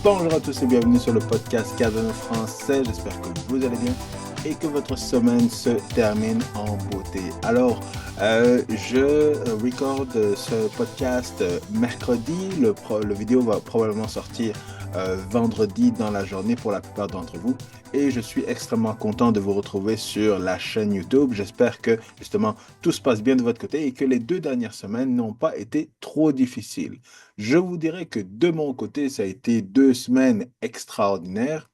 Bonjour à tous et bienvenue sur le podcast Cardano français. J'espère que vous allez bien et que votre semaine se termine en beauté. Alors, je recorde ce podcast mercredi. Le vidéo va probablement sortir vendredi dans la journée pour la plupart d'entre vous. Et je suis extrêmement content de vous retrouver sur la chaîne YouTube. J'espère que justement tout se passe bien de votre côté et que les 2 dernières semaines n'ont pas été trop difficiles. Je vous dirais que de mon côté, ça a été 2 semaines extraordinaires.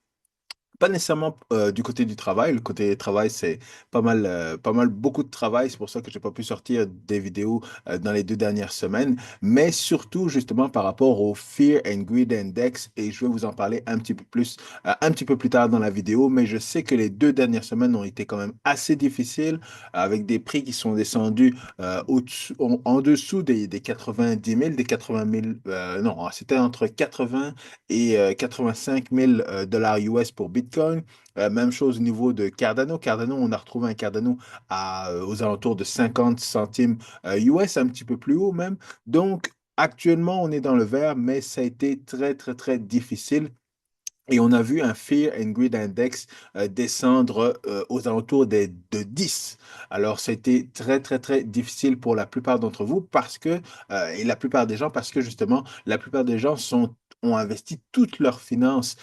Pas nécessairement du côté du travail. Le côté travail, c'est pas mal, beaucoup de travail. C'est pour ça que j'ai pas pu sortir des vidéos dans les 2 dernières semaines. Mais surtout, justement, par rapport au Fear and Greed Index. Et je vais vous en parler un petit peu plus, un petit peu plus tard dans la vidéo. Mais je sais que les 2 dernières semaines ont été quand même assez difficiles, avec des prix qui sont descendus en dessous des 90 000, des 80 000. Non, c'était entre 80 et 85 000 dollars US pour Bitcoin. Même chose au niveau de Cardano. Cardano, on a retrouvé un Cardano aux alentours de 50 centimes US, un petit peu plus haut même. Donc, actuellement, on est dans le vert, mais ça a été très, très, très difficile. Et on a vu un Fear and Greed Index descendre aux alentours de 10. Alors, c'était très, très, très difficile pour la plupart d'entre vous et la plupart des gens, parce que justement, la plupart des gens ont investi toutes leurs finances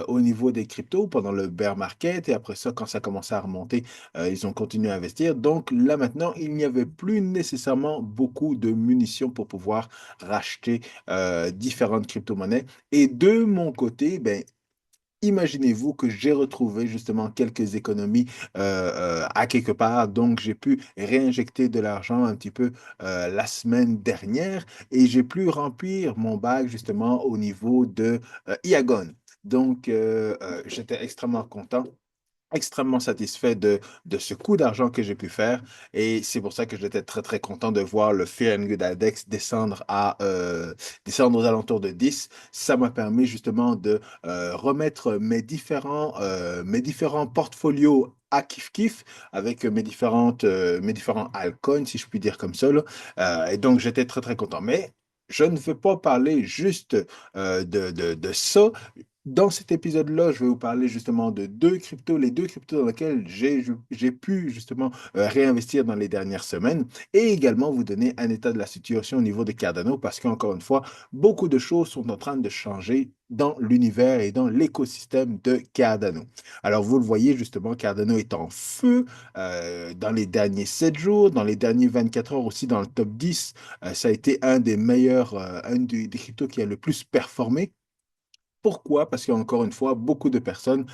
au niveau des cryptos pendant le bear market. Et après ça, quand ça commençait à remonter, ils ont continué à investir. Donc là, maintenant, il n'y avait plus nécessairement beaucoup de munitions pour pouvoir racheter différentes crypto-monnaies. Et de mon côté, ben, imaginez-vous que j'ai retrouvé justement quelques économies à quelque part, donc j'ai pu réinjecter de l'argent un petit peu la semaine dernière et j'ai pu remplir mon bac justement au niveau de Iagon. Donc j'étais extrêmement content, extrêmement satisfait de ce coup d'argent que j'ai pu faire et c'est pour ça que j'étais très très content de voir le Fear and Good Index descendre aux alentours de 10. Ça m'a permis justement de remettre mes différents portfolios à kiff kiff avec mes différents altcoins, si je puis dire comme ça, là. Et donc j'étais très très content. Mais je ne veux pas parler juste de ça. Dans cet épisode-là, je vais vous parler justement de deux cryptos, les deux cryptos dans lesquels j'ai pu justement réinvestir dans les dernières semaines et également vous donner un état de la situation au niveau de Cardano parce qu'encore une fois, beaucoup de choses sont en train de changer dans l'univers et dans l'écosystème de Cardano. Alors, vous le voyez justement, Cardano est en feu dans les derniers 7 jours, dans les derniers 24 heures aussi dans le top 10. Ça a été un des meilleurs, des cryptos qui a le plus performé. Pourquoi? Parce qu'encore une fois, beaucoup de personnes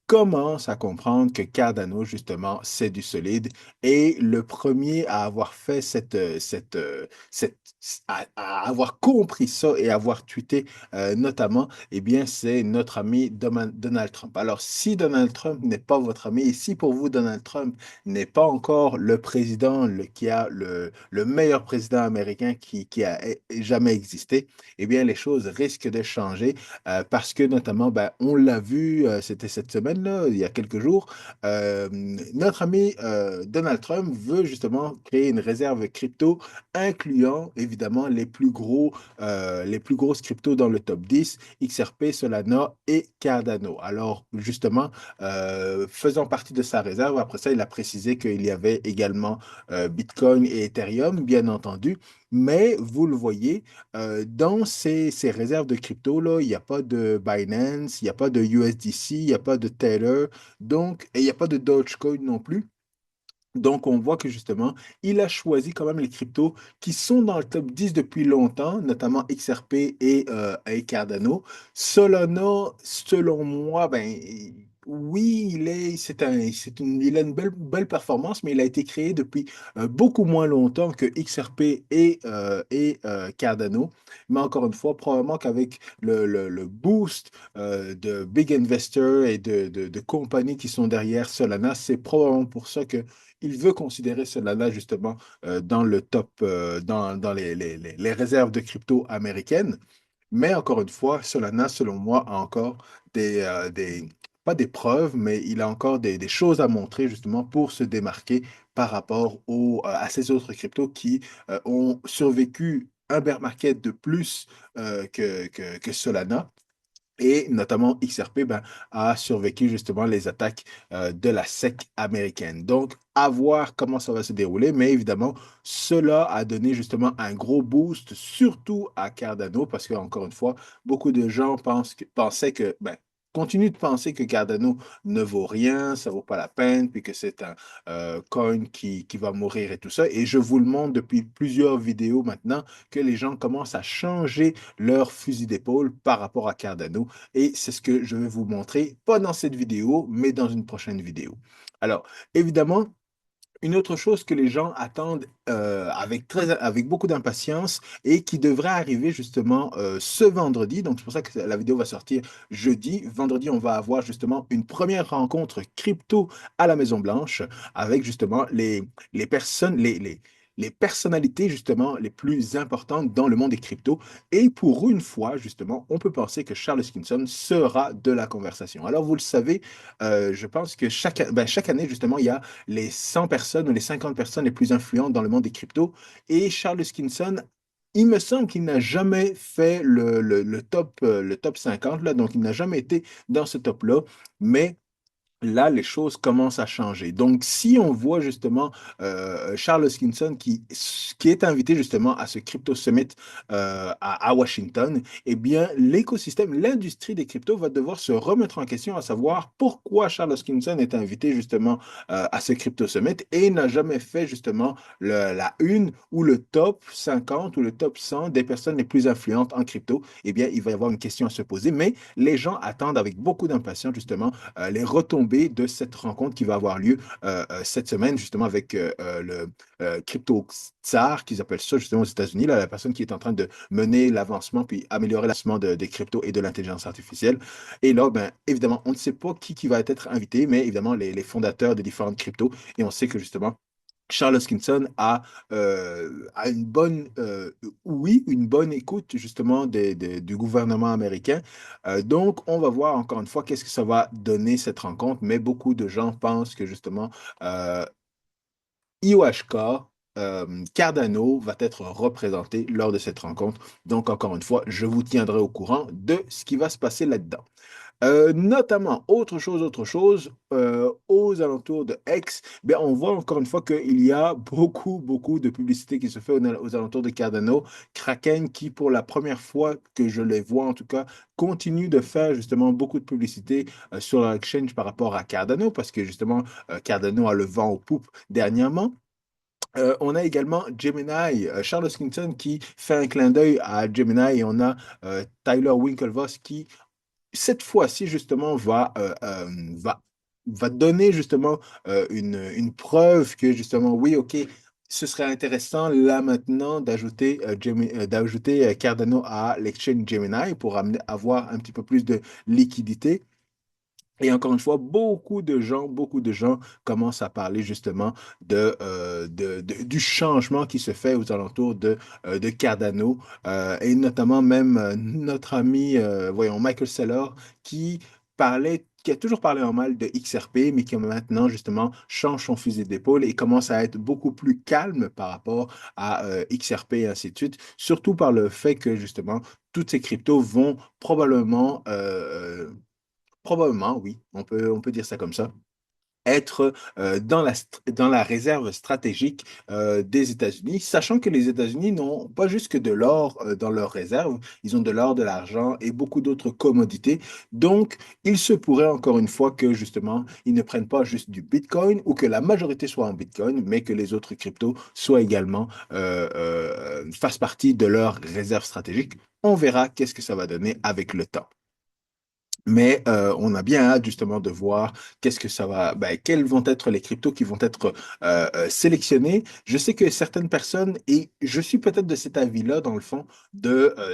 commencent à comprendre que Cardano, justement, c'est du solide. Et le premier à avoir fait à avoir compris ça et avoir tweeté notamment, eh bien, c'est notre ami Donald Trump. Alors, si Donald Trump n'est pas votre ami et si pour vous, Donald Trump n'est pas encore le président qui a le meilleur président américain qui a jamais existé, eh bien, les choses risquent de changer parce que notamment, ben, on l'a vu, c'était cette semaine-là, il y a quelques jours, notre ami Donald Trump veut justement créer une réserve crypto incluant évidemment les plus grosses cryptos dans le top 10, XRP, Solana et Cardano. Alors justement, faisant partie de sa réserve, après ça, il a précisé qu'il y avait également Bitcoin et Ethereum, bien entendu, mais vous le voyez, dans ces réserves de crypto, là, il n'y a pas de Binance, il n'y a pas de USDC, il n'y a pas de Tether, donc, et il n'y a pas de Dogecoin non plus. Donc, on voit que justement, il a choisi quand même les cryptos qui sont dans le top 10 depuis longtemps, notamment XRP et Cardano. Solana, selon moi, ben, oui, il a une belle performance, mais il a été créé depuis beaucoup moins longtemps que XRP et Cardano. Mais encore une fois, probablement qu'avec le boost de big investors et de compagnies qui sont derrière Solana, c'est probablement pour ça que il veut considérer Solana justement dans le top, dans les réserves de crypto américaines. Mais encore une fois, Solana, selon moi, a encore pas des preuves, mais il a encore des choses à montrer justement pour se démarquer par rapport à ces autres cryptos qui ont survécu un bear market de plus que Solana. Et notamment XRP a survécu justement les attaques de la SEC américaine. Donc, à voir comment ça va se dérouler, mais évidemment, cela a donné justement un gros boost, surtout à Cardano, parce que encore une fois, beaucoup de gens pensaient que, continuent de penser que Cardano ne vaut rien, ça vaut pas la peine, puis que c'est un coin qui va mourir et tout ça. Et je vous le montre depuis plusieurs vidéos maintenant que les gens commencent à changer leur fusil d'épaule par rapport à Cardano. Et c'est ce que je vais vous montrer, pas dans cette vidéo, mais dans une prochaine vidéo. Alors, évidemment, une autre chose que les gens attendent avec beaucoup d'impatience et qui devrait arriver justement ce vendredi, donc c'est pour ça que la vidéo va sortir jeudi. Vendredi, on va avoir justement une première rencontre crypto à la Maison Blanche avec justement les personnes, les personnalités justement les plus importantes dans le monde des cryptos. Et pour une fois, justement, on peut penser que Charles Hoskinson sera de la conversation. Alors, vous le savez, je pense que chaque année, justement, il y a les 100 personnes ou les 50 personnes les plus influentes dans le monde des cryptos. Et Charles Hoskinson, il me semble qu'il n'a jamais fait le top 50, là, donc il n'a jamais été dans ce top-là, mais là, les choses commencent à changer. Donc, si on voit justement Charles Hoskinson qui est invité justement à ce Crypto Summit à Washington, eh bien, l'écosystème, l'industrie des cryptos va devoir se remettre en question à savoir pourquoi Charles Hoskinson est invité justement à ce Crypto Summit et n'a jamais fait justement la une ou le top 50 ou le top 100 des personnes les plus influentes en crypto. Eh bien, il va y avoir une question à se poser, mais les gens attendent avec beaucoup d'impatience justement les retombées de cette rencontre qui va avoir lieu cette semaine, justement, avec le Crypto Tsar, qu'ils appellent ça justement aux États-Unis, là, la personne qui est en train de mener l'avancement puis améliorer l'avancement des cryptos et de l'intelligence artificielle. Et là, évidemment, on ne sait pas qui va être invité, mais évidemment, les fondateurs des différentes cryptos. Et on sait que justement, Charles Hoskinson a une bonne, oui, une bonne écoute justement du gouvernement américain. Donc, on va voir encore une fois qu'est-ce que ça va donner cette rencontre, mais beaucoup de gens pensent que justement euh, IOHK, Cardano va être représenté lors de cette rencontre. Donc, encore une fois, je vous tiendrai au courant de ce qui va se passer là-dedans. Notamment, autre chose, aux alentours de X, on voit encore une fois qu'il y a beaucoup de publicité qui se fait aux alentours de Cardano. Kraken, qui pour la première fois que je les vois, en tout cas, continue de faire justement beaucoup de publicité sur leur exchange par rapport à Cardano, parce que justement, Cardano a le vent aux poupes dernièrement. On a également Gemini, Charles Hoskinson qui fait un clin d'œil à Gemini et on a Tyler Winklevoss qui cette fois-ci, justement, va, va donner justement une preuve que, justement, oui, OK, ce serait intéressant là maintenant d'ajouter Cardano à l'exchange Gemini pour avoir un petit peu plus de liquidité. Et encore une fois, beaucoup de gens commencent à parler justement du changement qui se fait aux alentours de Cardano, et notamment même notre ami, voyons, Michael Saylor, qui a toujours parlé en mal de XRP, mais qui maintenant justement change son fusil d'épaule et commence à être beaucoup plus calme par rapport à XRP et ainsi de suite, surtout par le fait que justement toutes ces cryptos vont probablement, oui, on peut dire ça comme ça, être dans la réserve stratégique des États-Unis, sachant que les États-Unis n'ont pas juste que de l'or dans leurs réserves, ils ont de l'or, de l'argent et beaucoup d'autres commodités. Donc, il se pourrait encore une fois que justement, ils ne prennent pas juste du Bitcoin ou que la majorité soit en Bitcoin, mais que les autres cryptos soient également fassent partie de leurs réserves stratégiques. On verra qu'est-ce que ça va donner avec le temps. Mais on a bien hâte justement de voir qu'est-ce que ça va, quels vont être les cryptos qui vont être sélectionnés. Je sais que certaines personnes, et je suis peut-être de cet avis-là dans le fond,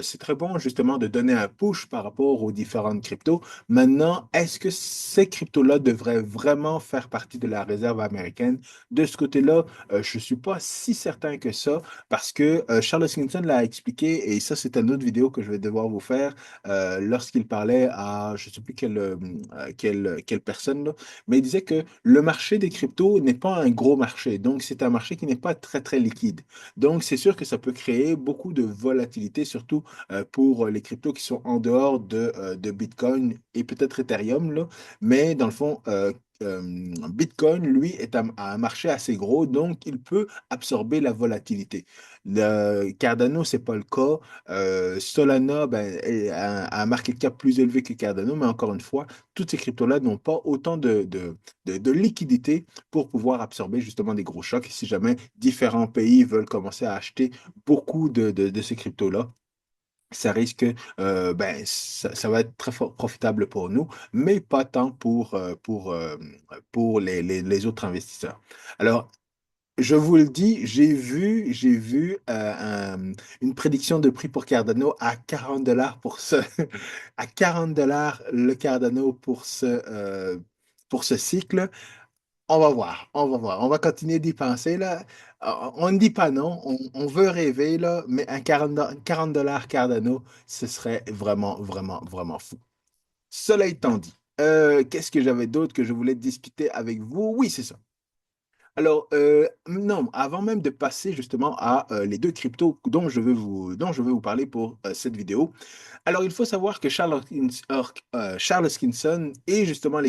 c'est très bon justement de donner un push par rapport aux différentes cryptos. Maintenant, est-ce que ces cryptos-là devraient vraiment faire partie de la réserve américaine? De ce côté-là, je ne suis pas si certain que ça, parce que Charles Hoskinson l'a expliqué, et ça c'est une autre vidéo que je vais devoir vous faire lorsqu'il parlait à je ne sais plus quelle personne, là, mais il disait que le marché des cryptos n'est pas un gros marché. Donc, c'est un marché qui n'est pas très, très liquide. Donc, c'est sûr que ça peut créer beaucoup de volatilité, surtout pour les cryptos qui sont en dehors de Bitcoin et peut-être Ethereum, là. Mais dans le fond, Bitcoin, lui, est un marché assez gros, donc il peut absorber la volatilité. Le Cardano, c'est pas le cas. Solana, ben, a un market cap plus élevé que Cardano, mais encore une fois, toutes ces cryptos-là n'ont pas autant de liquidité pour pouvoir absorber justement des gros chocs si jamais différents pays veulent commencer à acheter beaucoup de ces cryptos-là. Ça risque, ben, ça va être très profitable pour nous, mais pas tant pour les autres investisseurs. Alors, je vous le dis, j'ai vu une prédiction de prix pour Cardano à 40 dollars à 40 dollars le Cardano pour ce cycle. On va voir, on va voir. On va continuer d'y penser, là. On ne dit pas non, on veut rêver, là, mais un 40 dollars Cardano, ce serait vraiment, vraiment, vraiment fou. Cela étant dit, qu'est-ce que j'avais d'autre que je voulais discuter avec vous? Oui, c'est ça. Alors, non, avant même de passer justement à les deux cryptos dont je veux vous parler pour cette vidéo, alors, il faut savoir que Charles Hoskinson et justement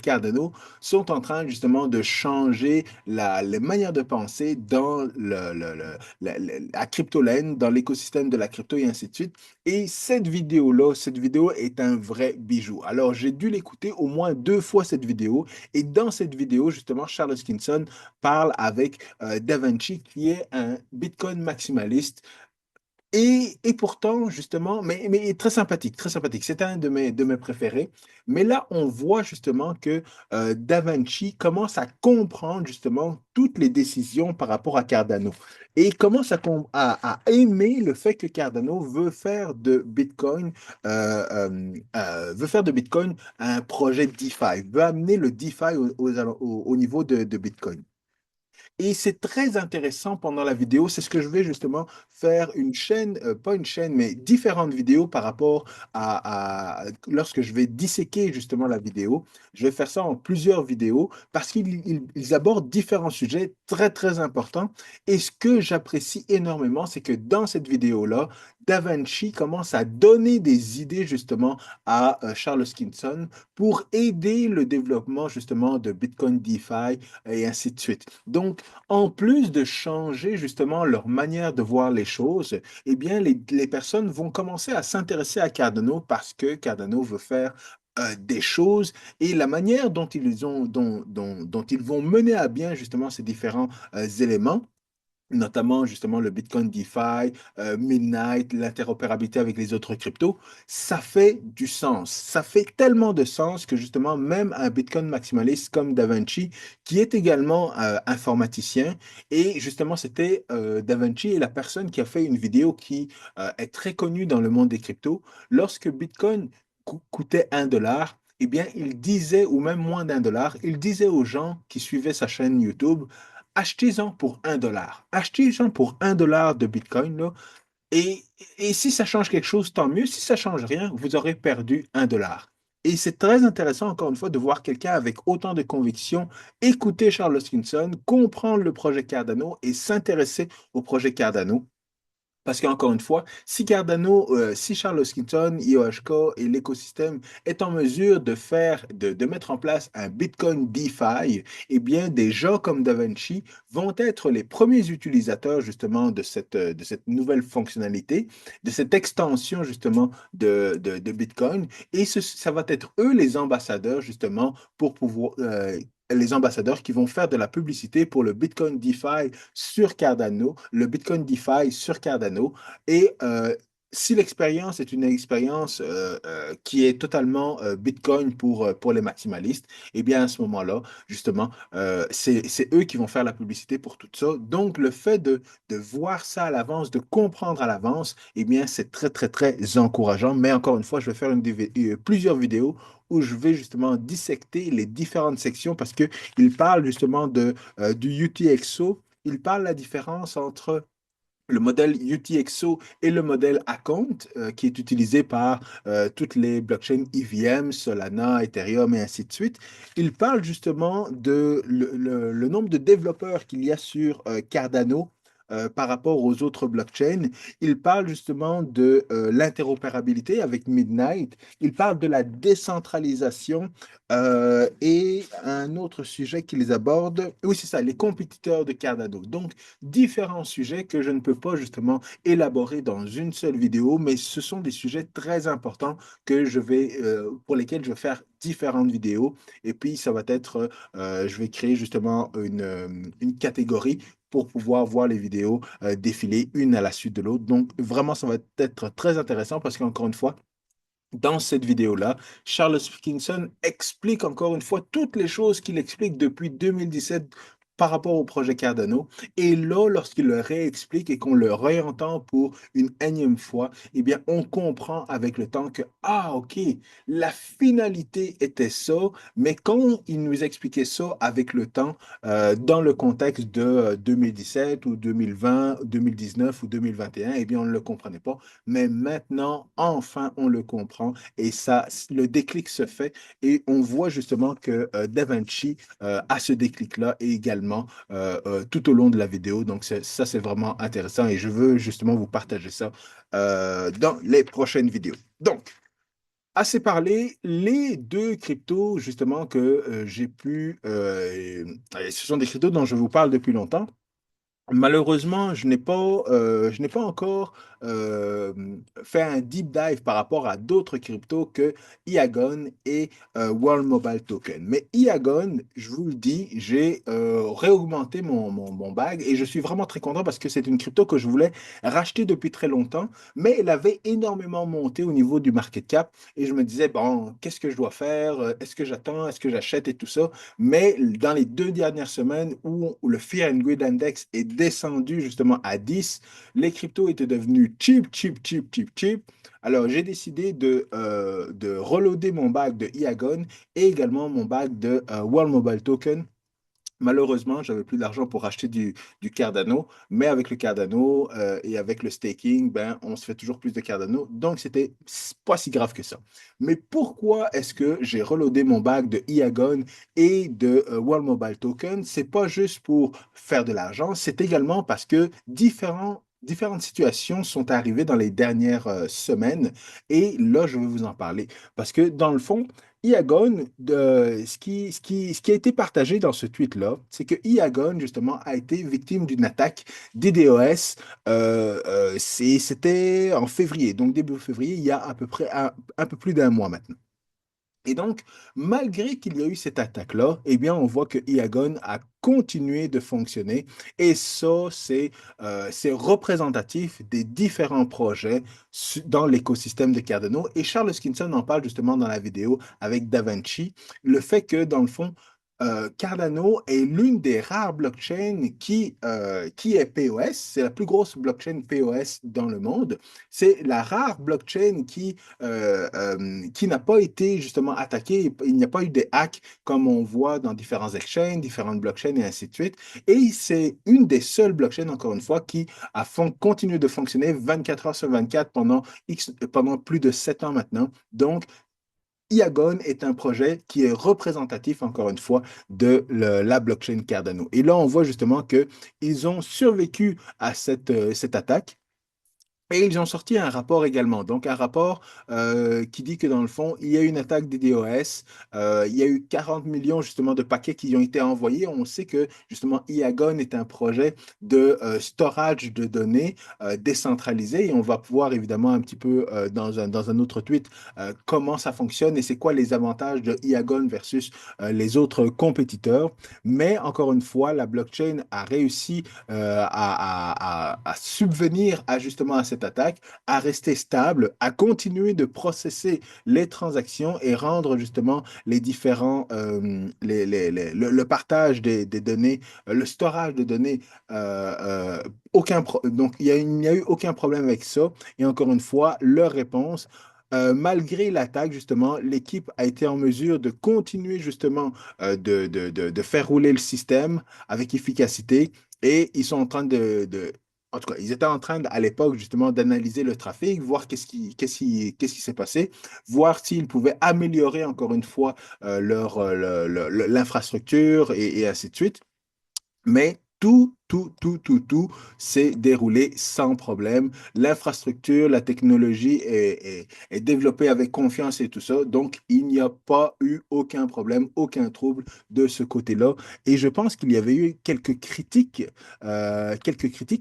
Cardano sont en train justement de changer les manières de penser dans la cryptolène, dans l'écosystème de la crypto et ainsi de suite. Et cette vidéo est un vrai bijou. Alors, j'ai dû l'écouter au moins deux fois cette vidéo. Et dans cette vidéo, justement, Charles Hoskinson parle avec DaVinci, qui est un Bitcoin maximaliste et pourtant, justement, mais très sympathique, très sympathique. C'est un de mes préférés. Mais là, on voit justement que Da Vinci commence à comprendre justement toutes les décisions par rapport à Cardano. Et il commence à aimer le fait que Cardano veut faire de Bitcoin un projet DeFi, veut amener le DeFi au niveau de Bitcoin. Et c'est très intéressant pendant la vidéo. C'est ce que je vais justement faire une chaîne, pas une chaîne, mais différentes vidéos par rapport lorsque je vais disséquer justement la vidéo. Je vais faire ça en plusieurs vidéos parce qu'ils abordent différents sujets très, très importants. Et ce que j'apprécie énormément, c'est que dans cette vidéo-là, Da Vinci commence à donner des idées justement à Charles Hoskinson pour aider le développement justement de Bitcoin DeFi et ainsi de suite. Donc, en plus de changer justement leur manière de voir les choses, eh bien, les personnes vont commencer à s'intéresser à Cardano parce que Cardano veut faire des choses et la manière dont ils vont mener à bien justement ces différents éléments, notamment justement le Bitcoin DeFi, Midnight, l'interopérabilité avec les autres cryptos, ça fait du sens. Ça fait tellement de sens que justement même un Bitcoin maximaliste comme DaVinci, qui est également informaticien, et justement c'était DaVinci est la personne qui a fait une vidéo qui est très connue dans le monde des cryptos. Lorsque Bitcoin coûtait 1 dollar, eh bien, il disait, ou même moins d'1 dollar, il disait aux gens qui suivaient sa chaîne YouTube, achetez-en pour 1 dollar. Achetez-en pour 1 dollar de Bitcoin, là, et, et si ça change quelque chose, tant mieux. Si ça change rien, vous aurez perdu 1 dollar. Et c'est très intéressant, encore une fois, de voir quelqu'un avec autant de conviction écouter Charles Hoskinson, comprendre le projet Cardano et s'intéresser au projet Cardano. Parce qu'encore une fois, si Cardano, si Charles Hoskinson, IOHK et l'écosystème est en mesure de mettre en place un Bitcoin DeFi, eh bien, des gens comme DaVinci vont être les premiers utilisateurs justement de cette nouvelle fonctionnalité, de cette extension justement de Bitcoin. Et ça va être eux les ambassadeurs justement pour pouvoir, les ambassadeurs qui vont faire de la publicité pour le Bitcoin DeFi sur Cardano, le Bitcoin DeFi sur Cardano. Et si l'expérience est une expérience qui est totalement Bitcoin pour les maximalistes, eh bien à ce moment-là, justement, c'est eux qui vont faire la publicité pour tout ça. Donc, le fait de voir ça à l'avance, de comprendre à l'avance, eh bien, c'est très, très, très encourageant. Mais encore une fois, je vais faire plusieurs vidéos où je vais justement dissecter les différentes sections parce qu'il parle justement du UTXO. Il parle la différence entre le modèle UTXO et le modèle Account, qui est utilisé par toutes les blockchains EVM, Solana, Ethereum et ainsi de suite. Il parle justement de le nombre de développeurs qu'il y a sur Cardano par rapport aux autres blockchains. Il parle justement de l'interopérabilité avec Midnight. Il parle de la décentralisation et un autre sujet qu'ils abordent. Oui, c'est ça, les compétiteurs de Cardano. Donc, différents sujets que je ne peux pas justement élaborer dans une seule vidéo, mais ce sont des sujets très importants pour lesquels je vais faire différentes vidéos. Et puis, ça va être, je vais créer justement une catégorie pour pouvoir voir les vidéos défiler une à la suite de l'autre. Donc, vraiment, ça va être très intéressant parce qu'encore une fois, dans cette vidéo-là, Charles Hoskinson explique encore une fois toutes les choses qu'il explique depuis 2017 par rapport au projet Cardano. Et là, lorsqu'il le réexplique et qu'on le réentend pour une énième fois, eh bien, on comprend avec le temps que, ah, OK, la finalité était ça, mais quand il nous expliquait ça avec le temps, dans le contexte de 2017 ou 2020, 2019 ou 2021, eh bien, on ne le comprenait pas. Mais maintenant, enfin, on le comprend et ça, le déclic se fait et on voit justement que DaVinci a ce déclic-là et également tout au long de la vidéo. Donc, ça, c'est vraiment intéressant et je veux justement vous partager ça dans les prochaines vidéos. Donc, assez parlé, les deux cryptos justement que j'ai pu, ce sont des cryptos dont je vous parle depuis longtemps. Malheureusement, je n'ai pas encore euh, fait un deep dive par rapport à d'autres cryptos que Iagon et World Mobile Token. Mais Iagon, je vous le dis, j'ai réaugmenté mon bag et je suis vraiment très content parce que c'est une crypto que je voulais racheter depuis très longtemps, mais elle avait énormément monté au niveau du market cap et je me disais, bon, qu'est-ce que je dois faire? Est-ce que j'attends? Est-ce que j'achète et tout ça? Mais dans les 2 dernières semaines où le Fear and Greed Index est descendu justement à 10, les cryptos étaient devenus cheap, cheap, cheap, cheap, cheap. Alors, j'ai décidé de reloader mon bag de Iagon et également mon bag de World Mobile Token. Malheureusement, j'avais plus d'argent pour acheter du Cardano, mais avec le Cardano et avec le staking, ben, on se fait toujours plus de Cardano, donc c'était pas si grave que ça. Mais pourquoi est-ce que j'ai reloadé mon bag de Iagon et de World Mobile Token? C'est pas juste pour faire de l'argent, c'est également parce que différentes situations sont arrivées dans les dernières semaines et là, je vais vous en parler. Parce que dans le fond, Iagon, ce qui a été partagé dans ce tweet-là, c'est que Iagon, justement, a été victime d'une attaque DDoS. C'était en février, donc début février, il y a à peu près un peu plus d'un mois maintenant. Et donc, malgré qu'il y a eu cette attaque-là, eh bien, on voit que Iagon a continué de fonctionner. Et ça, c'est représentatif des différents projets dans l'écosystème de Cardano. Et Charles Hoskinson en parle justement dans la vidéo avec DaVinci, le fait que, dans le fond, Cardano est l'une des rares blockchains qui est POS. C'est la plus grosse blockchain POS dans le monde. C'est la rare blockchain qui n'a pas été justement attaquée. Il n'y a pas eu de hacks comme on voit dans différents exchanges, différentes blockchains et ainsi de suite. Et c'est une des seules blockchains, encore une fois, qui continue de fonctionner 24 heures sur 24 pendant plus de 7 ans maintenant. Donc, Iagon est un projet qui est représentatif, encore une fois, de la blockchain Cardano. Et là, on voit justement qu'ils ont survécu à cette attaque. Et ils ont sorti un rapport également, donc un rapport qui dit que dans le fond, il y a eu une attaque des DOS, il y a eu 40 millions justement de paquets qui ont été envoyés. On sait que justement Iagon est un projet de storage de données décentralisé et on va pouvoir évidemment un petit peu dans un autre tweet comment ça fonctionne et c'est quoi les avantages de Iagon versus les autres compétiteurs. Mais encore une fois, la blockchain a réussi à subvenir à justement à cette attaque, à rester stable, à continuer de processer les transactions et rendre justement les différents, le partage des données, le storage de données, donc il n'y a eu aucun problème avec ça. Et encore une fois, leur réponse, malgré l'attaque, justement, l'équipe a été en mesure de continuer justement de faire rouler le système avec efficacité et ils sont en train en tout cas, ils étaient en train, à l'époque, justement, d'analyser le trafic, voir qu'est-ce qui s'est passé, voir s'ils pouvaient améliorer, encore une fois, l'infrastructure et ainsi de suite. Mais tout s'est déroulé sans problème. L'infrastructure, la technologie est développée avec confiance et tout ça. Donc, il n'y a pas eu aucun problème, aucun trouble de ce côté-là. Et je pense qu'il y avait eu quelques critiques,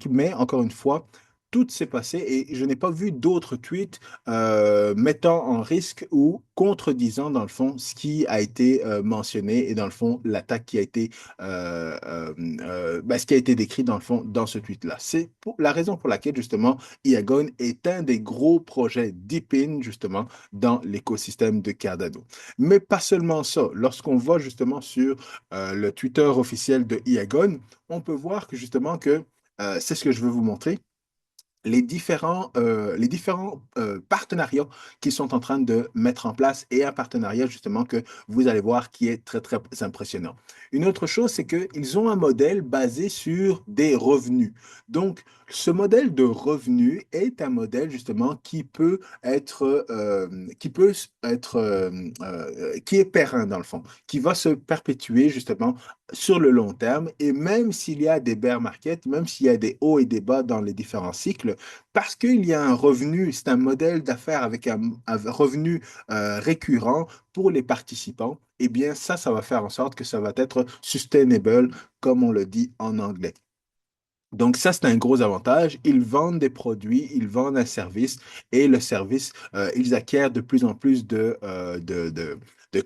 mais encore une fois, tout s'est passé et je n'ai pas vu d'autres tweets mettant en risque ou contredisant, dans le fond, ce qui a été mentionné et, dans le fond, l'attaque qui a été ce qui a été décrit dans le fond dans ce tweet-là. C'est la raison pour laquelle justement Iagon est un des gros projets deepin justement dans l'écosystème de Cardano. Mais pas seulement ça. Lorsqu'on va justement sur le Twitter officiel de Iagon, on peut voir que justement que c'est ce que je veux vous montrer les différents partenariats qu'ils sont en train de mettre en place et un partenariat justement que vous allez voir qui est très, très impressionnant. Une autre chose, c'est qu'ils ont un modèle basé sur des revenus. Donc, ce modèle de revenus est un modèle justement qui est pérenne dans le fond, qui va se perpétuer justement sur le long terme. Et même s'il y a des bear markets, même s'il y a des hauts et des bas dans les différents cycles, parce qu'il y a un revenu, c'est un modèle d'affaires avec un revenu récurrent pour les participants, eh bien ça va faire en sorte que ça va être sustainable, comme on le dit en anglais. Donc ça, c'est un gros avantage. Ils vendent des produits, ils vendent un service et le service, ils acquièrent de plus en plus de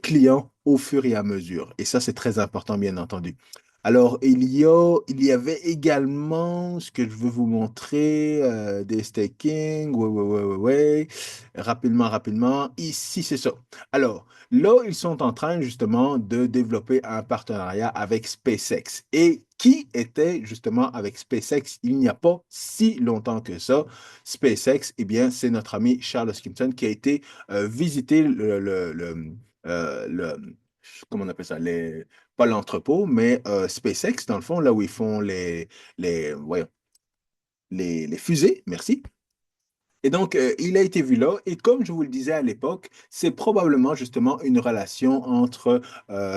clients au fur et à mesure. Et ça, c'est très important, bien entendu. Alors, il y avait également ce que je veux vous montrer, des staking. Ouais, ouais, ouais, ouais, ouais. Rapidement, rapidement. Ici, c'est ça. Alors, là, ils sont en train justement de développer un partenariat avec SpaceX. Et qui était justement avec SpaceX il n'y a pas si longtemps que ça? SpaceX, eh bien, c'est notre ami Charles Hoskinson qui a été visiter comment on appelle ça? Pas l'entrepôt, mais SpaceX, dans le fond, là où ils font voyons, les fusées, merci. Et donc, il a été vu là, et comme je vous le disais à l'époque, c'est probablement justement une relation entre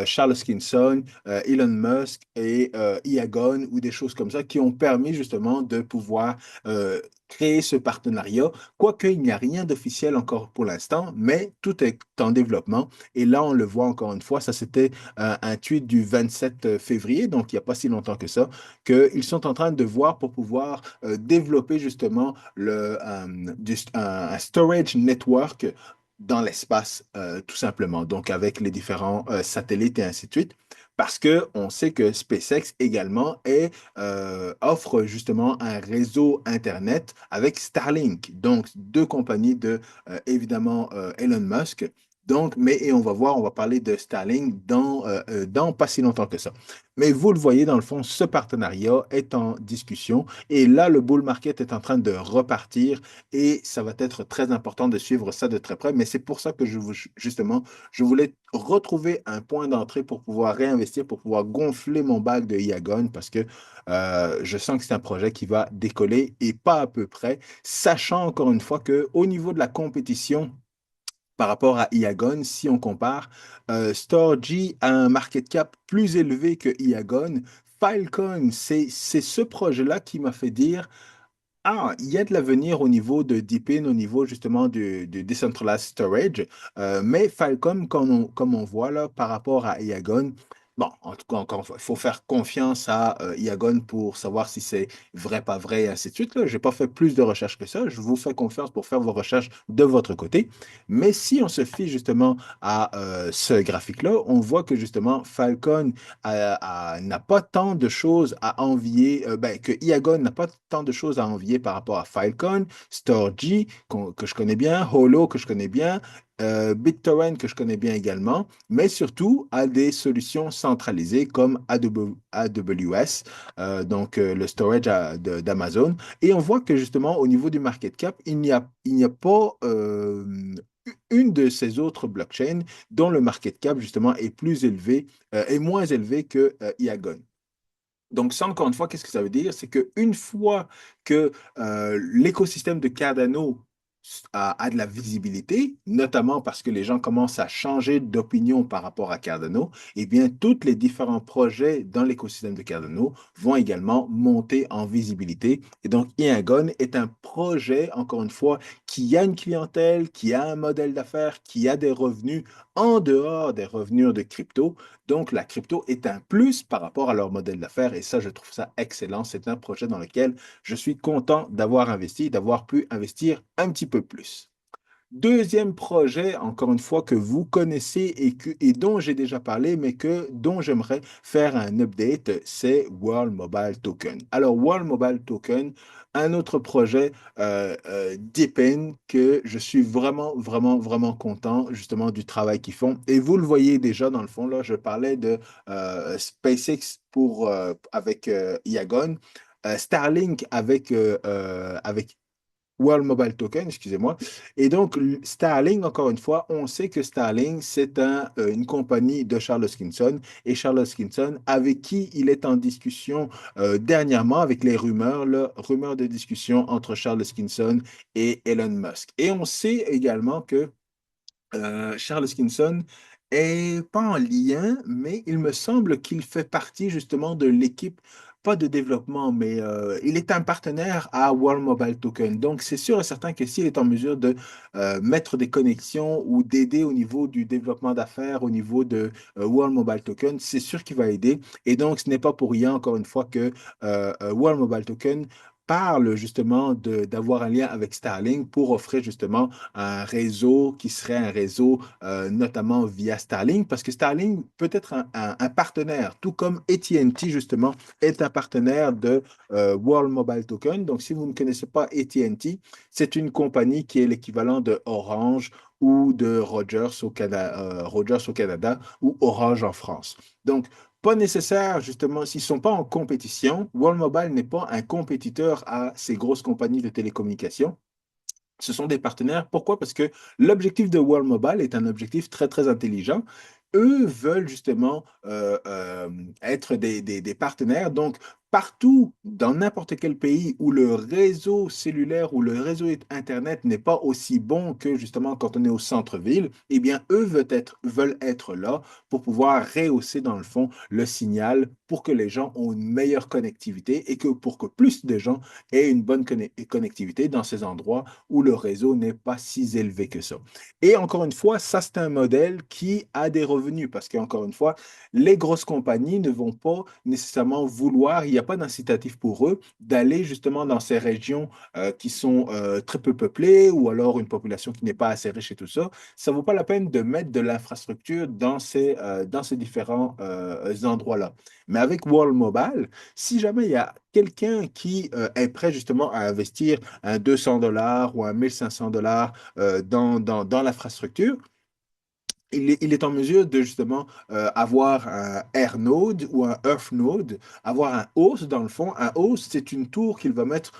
Charles Hoskinson, Elon Musk et Iagon ou des choses comme ça qui ont permis justement de pouvoir créer ce partenariat, quoique il n'y a rien d'officiel encore pour l'instant, mais tout est en développement. Et là, on le voit encore une fois, ça c'était un tweet du 27 février, donc il n'y a pas si longtemps que ça, qu'ils sont en train de voir pour pouvoir développer justement un storage network dans l'espace, tout simplement, donc avec les différents satellites et ainsi de suite. Parce que on sait que SpaceX également offre justement un réseau Internet avec Starlink, donc deux compagnies de évidemment Elon Musk. Donc, et on va voir, on va parler de Starlink dans pas si longtemps que ça. Mais vous le voyez, dans le fond, ce partenariat est en discussion et là, le bull market est en train de repartir et ça va être très important de suivre ça de très près. Mais c'est pour ça que justement, je voulais retrouver un point d'entrée pour pouvoir réinvestir, pour pouvoir gonfler mon bac de Iagon parce que je sens que c'est un projet qui va décoller et pas à peu près, sachant encore une fois qu'au niveau de la compétition, par rapport à Iagon, si on compare, Storj a un market cap plus élevé que Iagon. Filecoin, c'est ce projet-là qui m'a fait dire, ah, il y a de l'avenir au niveau de Deepin, au niveau justement du Decentralized Storage. Mais Filecoin, comme on voit là, par rapport à Iagon, bon, en tout cas, encore, il faut faire confiance à Iagon pour savoir si c'est vrai, pas vrai, et ainsi de suite. Je n'ai pas fait plus de recherches que ça. Je vous fais confiance pour faire vos recherches de votre côté. Mais si on se fie justement à ce graphique-là, on voit que justement Falcon n'a pas tant de choses à envier, que Iagon n'a pas tant de choses à envier par rapport à Filecoin, Storj, que je connais bien, Holo, que je connais bien, BitTorrent, que je connais bien également, mais surtout à des solutions centralisées comme AWS, donc le storage d'Amazon. Et on voit que justement, au niveau du market cap, il n'y a pas une de ces autres blockchains dont le market cap justement est plus élevé, est moins élevé que Iagon. Donc, ça, encore une fois, qu'est-ce que ça veut dire? C'est qu'une fois que l'écosystème de Cardano a de la visibilité, notamment parce que les gens commencent à changer d'opinion par rapport à Cardano, eh bien, tous les différents projets dans l'écosystème de Cardano vont également monter en visibilité. Et donc, Iagon est un projet, encore une fois, qui a une clientèle, qui a un modèle d'affaires, qui a des revenus en dehors des revenus de crypto. Donc, la crypto est un plus par rapport à leur modèle d'affaires et ça, je trouve ça excellent. C'est un projet dans lequel je suis content d'avoir investi, d'avoir pu investir un petit peu plus. Deuxième projet, encore une fois, que vous connaissez et dont j'ai déjà parlé, mais dont j'aimerais faire un update, c'est World Mobile Token. Alors, World Mobile Token, un autre projet Deepin que je suis vraiment, vraiment, vraiment content justement du travail qu'ils font. Et vous le voyez déjà dans le fond, là, je parlais de SpaceX avec Iagon, Starlink avec World Mobile Token, excusez-moi. Et donc, Starlink, encore une fois, on sait que Starlink, c'est une compagnie de Charles Hoskinson. Et Charles Hoskinson, avec qui il est en discussion dernièrement, avec les rumeurs, rumeurs de discussion entre Charles Hoskinson et Elon Musk. Et on sait également que Charles Hoskinson est pas en lien, mais il me semble qu'il fait partie justement de l'équipe, pas de développement, mais il est un partenaire à World Mobile Token. Donc, c'est sûr et certain que s'il est en mesure de mettre des connexions ou d'aider au niveau du développement d'affaires, au niveau de World Mobile Token, c'est sûr qu'il va aider. Et donc, ce n'est pas pour rien, encore une fois, que World Mobile Token parle justement d'avoir un lien avec Starlink pour offrir justement un réseau qui serait un réseau notamment via Starlink, parce que Starlink peut être un partenaire, tout comme AT&T justement est un partenaire de World Mobile Token. Donc, si vous ne connaissez pas AT&T, c'est une compagnie qui est l'équivalent de Orange ou de Rogers au Canada ou Orange en France. Donc, pas nécessaire, justement, s'ils ne sont pas en compétition, World Mobile n'est pas un compétiteur à ces grosses compagnies de télécommunications. Ce sont des partenaires. Pourquoi? Parce que l'objectif de World Mobile est un objectif très, très intelligent. Eux veulent justement être des partenaires. Donc, partout, dans n'importe quel pays où le réseau cellulaire ou le réseau Internet n'est pas aussi bon que justement quand on est au centre-ville, eh bien, eux veulent être là pour pouvoir rehausser, dans le fond, le signal pour que les gens ont une meilleure connectivité et que pour que plus de gens aient une bonne connectivité dans ces endroits où le réseau n'est pas si élevé que ça. Et encore une fois, ça, c'est un modèle qui a des revenus parce qu'encore une fois, les grosses compagnies ne vont pas nécessairement vouloir, il n'y a pas d'incitatif pour eux d'aller justement dans ces régions qui sont très peu peuplées ou alors une population qui n'est pas assez riche et tout ça. Ça ne vaut pas la peine de mettre de l'infrastructure dans ces différents endroits-là. Mais avec World Mobile, si jamais il y a quelqu'un qui est prêt justement à investir un 200 $ ou un 1500 $ dans l'infrastructure, il est en mesure de justement avoir un Air Node ou un Earth Node, avoir un host dans le fond. Un host, c'est une tour qu'il va mettre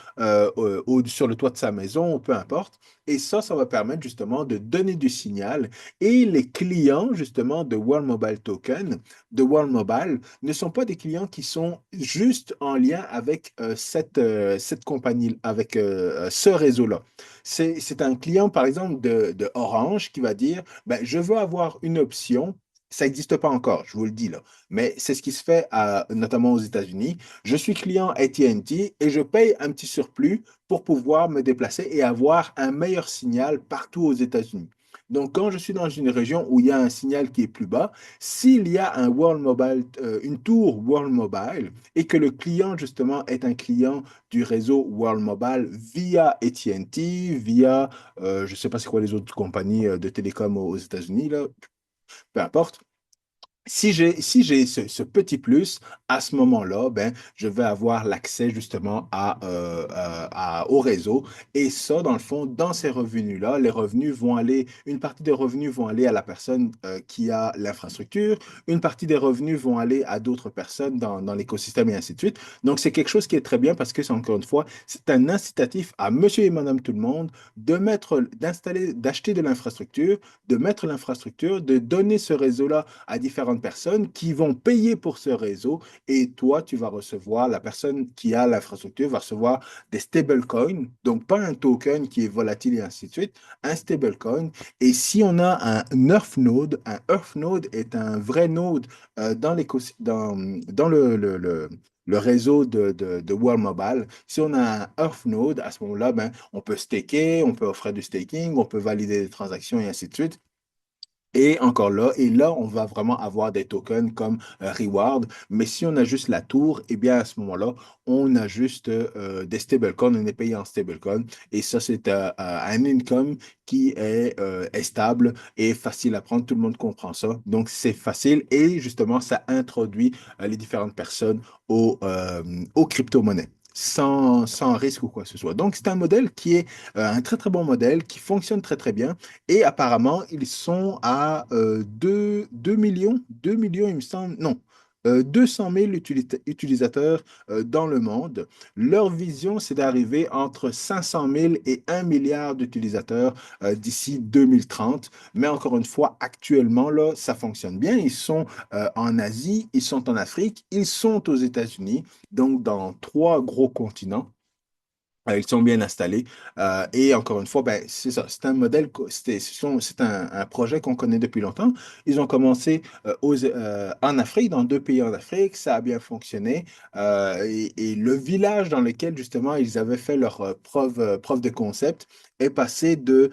sur le toit de sa maison, ou peu importe. Et ça va permettre justement de donner du signal. Et les clients justement de World Mobile Token, de World Mobile, ne sont pas des clients qui sont juste en lien avec cette compagnie, avec ce réseau-là. C'est un client, par exemple, de Orange qui va dire ben, je veux avoir une option. Ça n'existe pas encore, je vous le dis là, mais c'est ce qui se fait notamment aux États-Unis. Je suis client AT&T et je paye un petit surplus pour pouvoir me déplacer et avoir un meilleur signal partout aux États-Unis. Donc, quand je suis dans une région où il y a un signal qui est plus bas, s'il y a un World Mobile, une tour World Mobile et que le client justement est un client du réseau World Mobile via AT&T, via je ne sais pas c'est quoi les autres compagnies de télécom aux États-Unis, là, peu importe. Si j'ai ce petit plus, à ce moment-là, ben, je vais avoir l'accès justement au réseau. Et ça, dans le fond, dans ces revenus-là, les revenus vont aller, une partie des revenus vont aller à la personne qui a l'infrastructure, une partie des revenus vont aller à d'autres personnes dans l'écosystème et ainsi de suite. Donc, c'est quelque chose qui est très bien parce que, c'est encore une fois, c'est un incitatif à monsieur et madame tout le monde d'installer, d'acheter de l'infrastructure, de mettre l'infrastructure, de donner ce réseau-là à différentes différentes personnes qui vont payer pour ce réseau et toi, tu vas recevoir, la personne qui a l'infrastructure va recevoir des stablecoins, donc pas un token qui est volatile et ainsi de suite, un stablecoin. Et si on a un Earth node est un vrai node dans le réseau de World Mobile. Si on a un Earth node, à ce moment-là, ben, on peut staker, on peut offrir du staking, on peut valider des transactions et ainsi de suite. Et là, on va vraiment avoir des tokens comme reward. Mais si on a juste la tour, eh bien, à ce moment-là, on a juste des stablecoins, on est payé en stablecoin. Et ça, c'est un income est stable et facile à prendre. Tout le monde comprend ça. Donc, c'est facile et justement, ça introduit les différentes personnes aux crypto-monnaies. Sans risque ou quoi que ce soit. Donc, c'est un modèle qui est un très, très bon modèle, qui fonctionne très, très bien. Et apparemment, ils sont à 2 millions, il me semble, non, 200 000 utilisateurs dans le monde. Leur vision, c'est d'arriver entre 500 000 et 1 milliard d'utilisateurs d'ici 2030. Mais encore une fois, actuellement, là, ça fonctionne bien. Ils sont en Asie, ils sont en Afrique, ils sont aux États-Unis, donc dans trois gros continents. Ils sont bien installés. Et encore une fois, ben, c'est ça. C'est un modèle, c'est un projet qu'on connaît depuis longtemps. Ils ont commencé en Afrique, dans 2 pays en Afrique. Ça a bien fonctionné. Et le village dans lequel, justement, ils avaient fait leur preuve de concept est passé de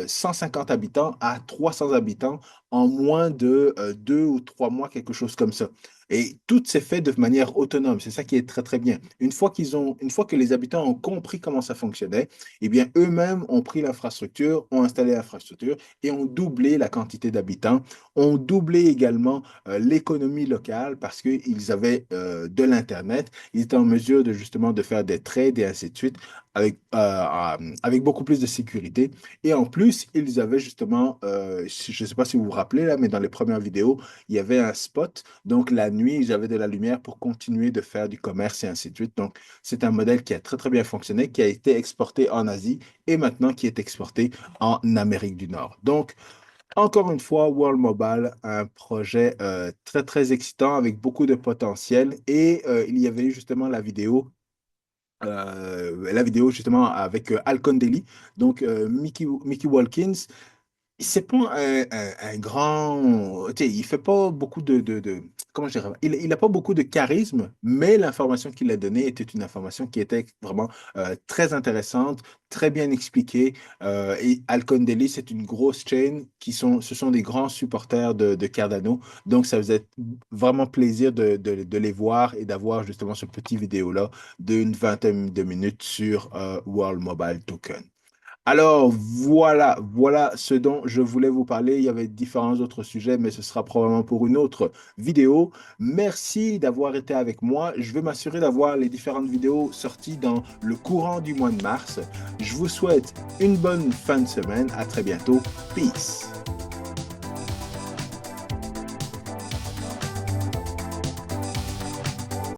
150 habitants à 300 habitants en moins de 2 ou 3 mois, quelque chose comme ça. Et tout s'est fait de manière autonome. C'est ça qui est très, très bien. Une fois que les habitants ont compris comment ça fonctionnait, eh bien, eux-mêmes ont pris l'infrastructure, ont installé l'infrastructure et ont doublé la quantité d'habitants, ont doublé également l'économie locale parce qu'ils avaient de l'Internet. Ils étaient en mesure de justement de faire des trades et ainsi de suite avec beaucoup plus de sécurité. Et en plus, ils avaient justement, je ne sais pas si vous vous rappelez là, mais dans les premières vidéos, il y avait un spot donc, la nuit, j'avais de la lumière pour continuer de faire du commerce et ainsi de suite. Donc, c'est un modèle qui a très, très bien fonctionné, qui a été exporté en Asie et maintenant qui est exporté en Amérique du Nord. Donc, encore une fois, World Mobile, un projet très, très excitant avec beaucoup de potentiel. Et il y avait eu justement la vidéo justement avec Alcon Daily, donc Mickey Walkins. C'est pas un grand. Tu sais, il fait pas beaucoup comment je dirais? Il a pas beaucoup de charisme, mais l'information qu'il a donnée était une information qui était vraiment très intéressante, très bien expliquée. Et Alcon Daily, c'est une grosse chaîne ce sont des grands supporters de Cardano. Donc, ça faisait vraiment plaisir de les voir et d'avoir justement ce petit vidéo-là d'une vingtaine de minutes sur World Mobile Token. Alors voilà ce dont je voulais vous parler. Il y avait différents autres sujets, mais ce sera probablement pour une autre vidéo. Merci d'avoir été avec moi. Je vais m'assurer d'avoir les différentes vidéos sorties dans le courant du mois de mars. Je vous souhaite une bonne fin de semaine. À très bientôt. Peace.